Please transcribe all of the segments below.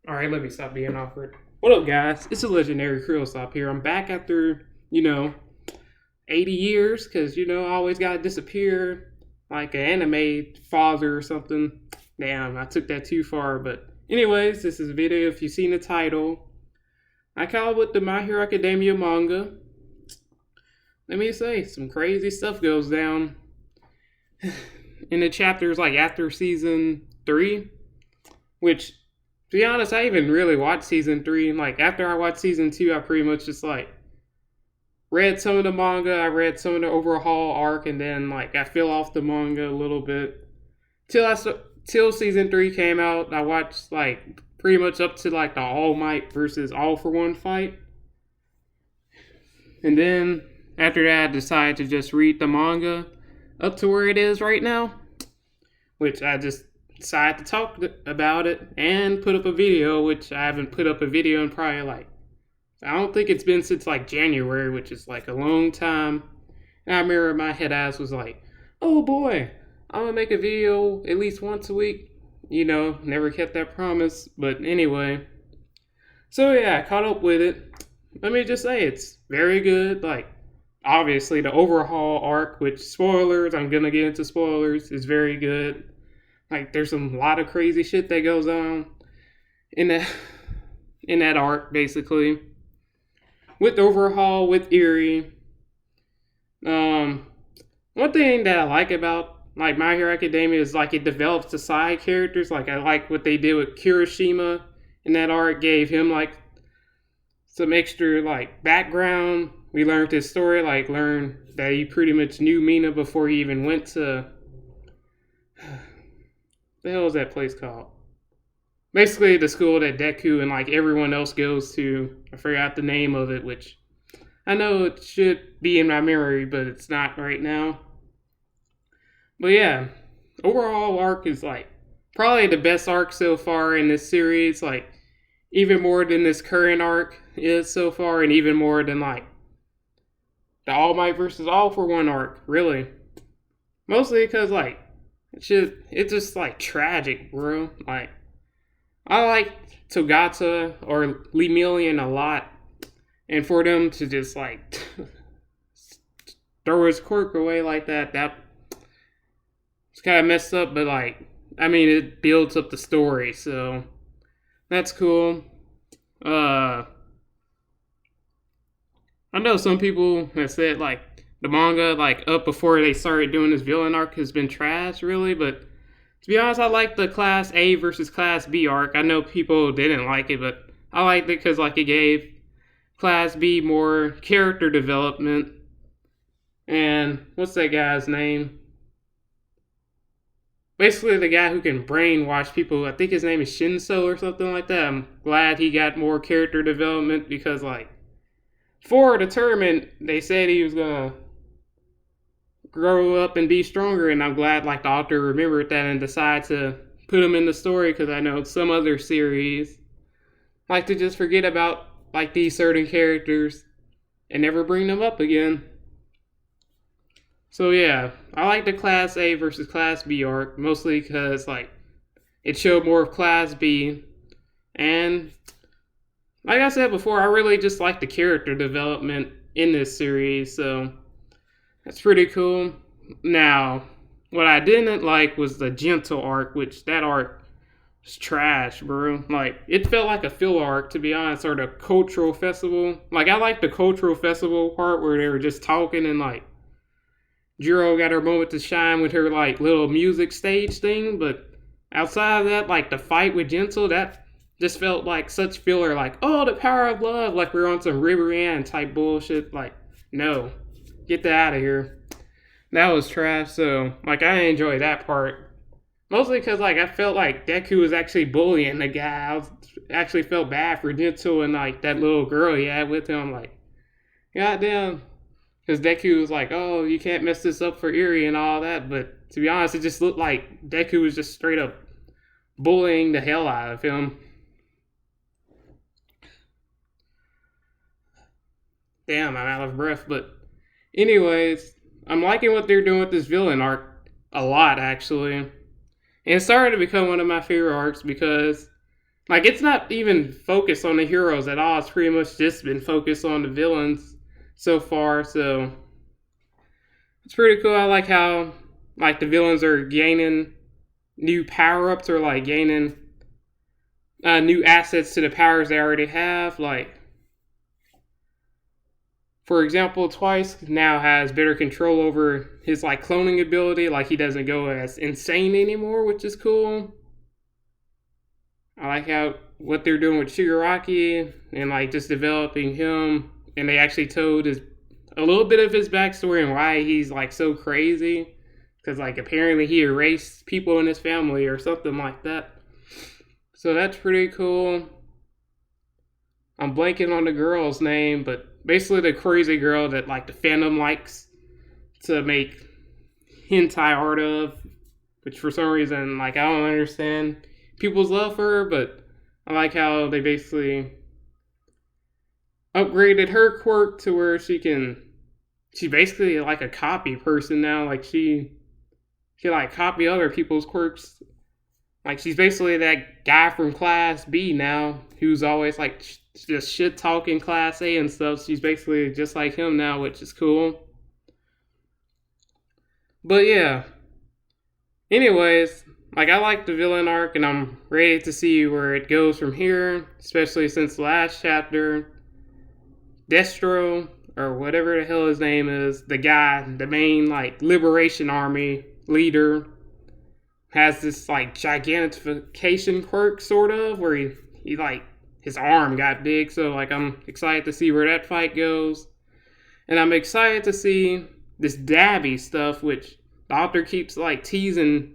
All right, let me stop being awkward. What up, guys? It's a legendary Krillstop here. I'm back after 80 years because I always gotta disappear like an anime father or something. Damn, I took that too far. But anyways, this is a video. If you've seen the title, I call it with the My Hero Academia Manga. Let me say, some crazy stuff goes down in the chapters like after season 3, which to be honest, I even really watched season 3. Like, after I watched season 2, I pretty much just, read some of the manga, I read some of the overhaul arc, and then, I fell off the manga a little bit. Till season 3 came out, I watched, pretty much up to, the All Might versus All For One fight. And then, after that, I decided to just read the manga up to where it is right now, which I just decided to talk about it and put up a video, which I haven't put up a video in probably I don't think it's been since January, which is a long time. And I remember my head ass was like, oh boy, I'm gonna make a video at least once a week. Never kept that promise. But anyway, so yeah, I caught up with it. Let me just say it's very good. Obviously the overhaul arc, which spoilers, I'm gonna get into spoilers, is very good. There's a lot of crazy shit that goes on in that arc, basically. With Overhaul, with Eerie. One thing that I like about My Hero Academia is it develops the side characters. I like what they did with Kirishima in that arc. Gave him some extra background. We learned his story. Learned that he pretty much knew Mina before he even went to. The hell is that place called? Basically, the school that Deku and everyone else goes to. I forgot the name of it, which I know it should be in my memory, but it's not right now. But yeah, overall arc is probably the best arc so far in this series. Even more than this current arc is so far, and even more than the All Might versus All For One arc. Really, mostly because it's just tragic, bro. I like Togata or Lemillion a lot, and for them to just throw his quirk away like that it's kind of messed up. But it builds up the story, so that's cool. I know some people have said the manga up before they started doing this villain arc has been trash, really, but to be honest, I like the Class A versus Class B arc. I know people didn't like it, but I liked it because it gave Class B more character development. And what's that guy's name? Basically, the guy who can brainwash people. I think his name is Shinso or something like that. I'm glad he got more character development because for the tournament, they said he was gonna grow up and be stronger, and I'm glad the author remembered that and decided to put him in the story, because I know some other series like to just forget about these certain characters and never bring them up again. So yeah, I like the Class A versus Class B arc, mostly because it showed more of Class B, and like I said before, I really just like the character development in this series, so that's pretty cool. Now, what I didn't like was the Gentle arc, which that arc was trash, bro. It felt like a filler arc, to be honest, or the cultural festival. I like the cultural festival part where they were just talking and Jiro got her moment to shine with her little music stage thing, but outside of that, the fight with Gentle, that just felt like such filler, oh, the power of love, we're on some River Ann type bullshit. No. Get that out of here. That was trash, so, I didn't enjoy that part. Mostly because, I felt Deku was actually bullying the guy. Actually felt bad for Gentle and, that little girl he had with him. Goddamn. Because Deku was oh, you can't mess this up for Eerie and all that. But, to be honest, it just looked like Deku was just straight up bullying the hell out of him. Damn, I'm out of breath, but anyways, I'm liking what they're doing with this villain arc a lot, actually. And it's starting to become one of my favorite arcs because Like, it's not even focused on the heroes at all. It's pretty much just been focused on the villains so far. So it's pretty cool. I like how like the villains are gaining new power ups or like gaining new assets to the powers they already have. Like, for example, Twice now has better control over his like cloning ability. Like, he doesn't go as insane anymore, which is cool. I like how what they're doing with Shigaraki and like just developing him, and they actually told his a little bit of his backstory and why he's like so crazy. Because like apparently he erased people in his family or something like that. So that's pretty cool. I'm blanking on the girl's name, but basically the crazy girl that like the fandom likes to make hentai art of, which for some reason like I don't understand people's love for her, but I like how they basically upgraded her quirk to where she's basically like a copy person now. Like she like copy other people's quirks. Like she's basically that guy from Class B now who's always like just shit talking Class A and stuff. She's basically just like him now, which is cool. But yeah. Anyways, like I like the villain arc and I'm ready to see where it goes from here, especially since the last chapter, Destro, or whatever the hell his name is, the guy, the main like liberation army leader, has this like gigantification quirk sort of where he like his arm got big. So like I'm excited to see where that fight goes. And I'm excited to see this Dabby stuff, which the author keeps like teasing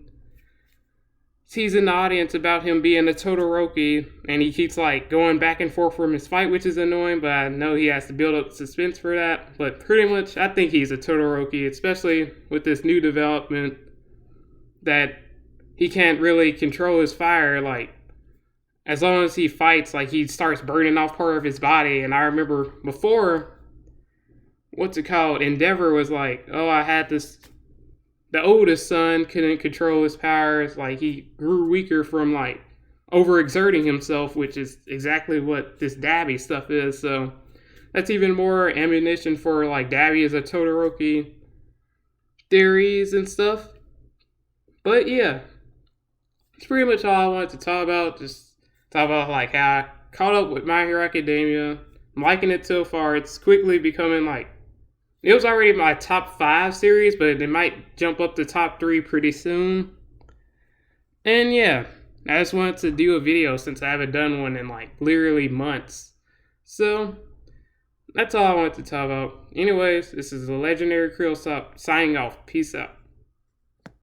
the audience about him being a Todoroki, and he keeps like going back and forth from his fight, which is annoying, but I know he has to build up suspense for that. But pretty much I think he's a Todoroki, especially with this new development that he can't really control his fire. Like, as long as he fights, like he starts burning off part of his body. And I remember before, what's it called? Endeavor was like, oh, I had this. The oldest son couldn't control his powers. Like he grew weaker from like overexerting himself, which is exactly what this Dabby stuff is. So that's even more ammunition for like Dabby as a Todoroki theories and stuff. But yeah, it's pretty much all I wanted to talk about. Just talk about like how I caught up with My Hero Academia. I'm liking it so far. It's quickly becoming like, it was already my top 5 series, but it might jump up to top 3 pretty soon. And yeah, I just wanted to do a video since I haven't done one in like literally months. So that's all I wanted to talk about. Anyways, this is the Legendary Krill signing off. Peace out.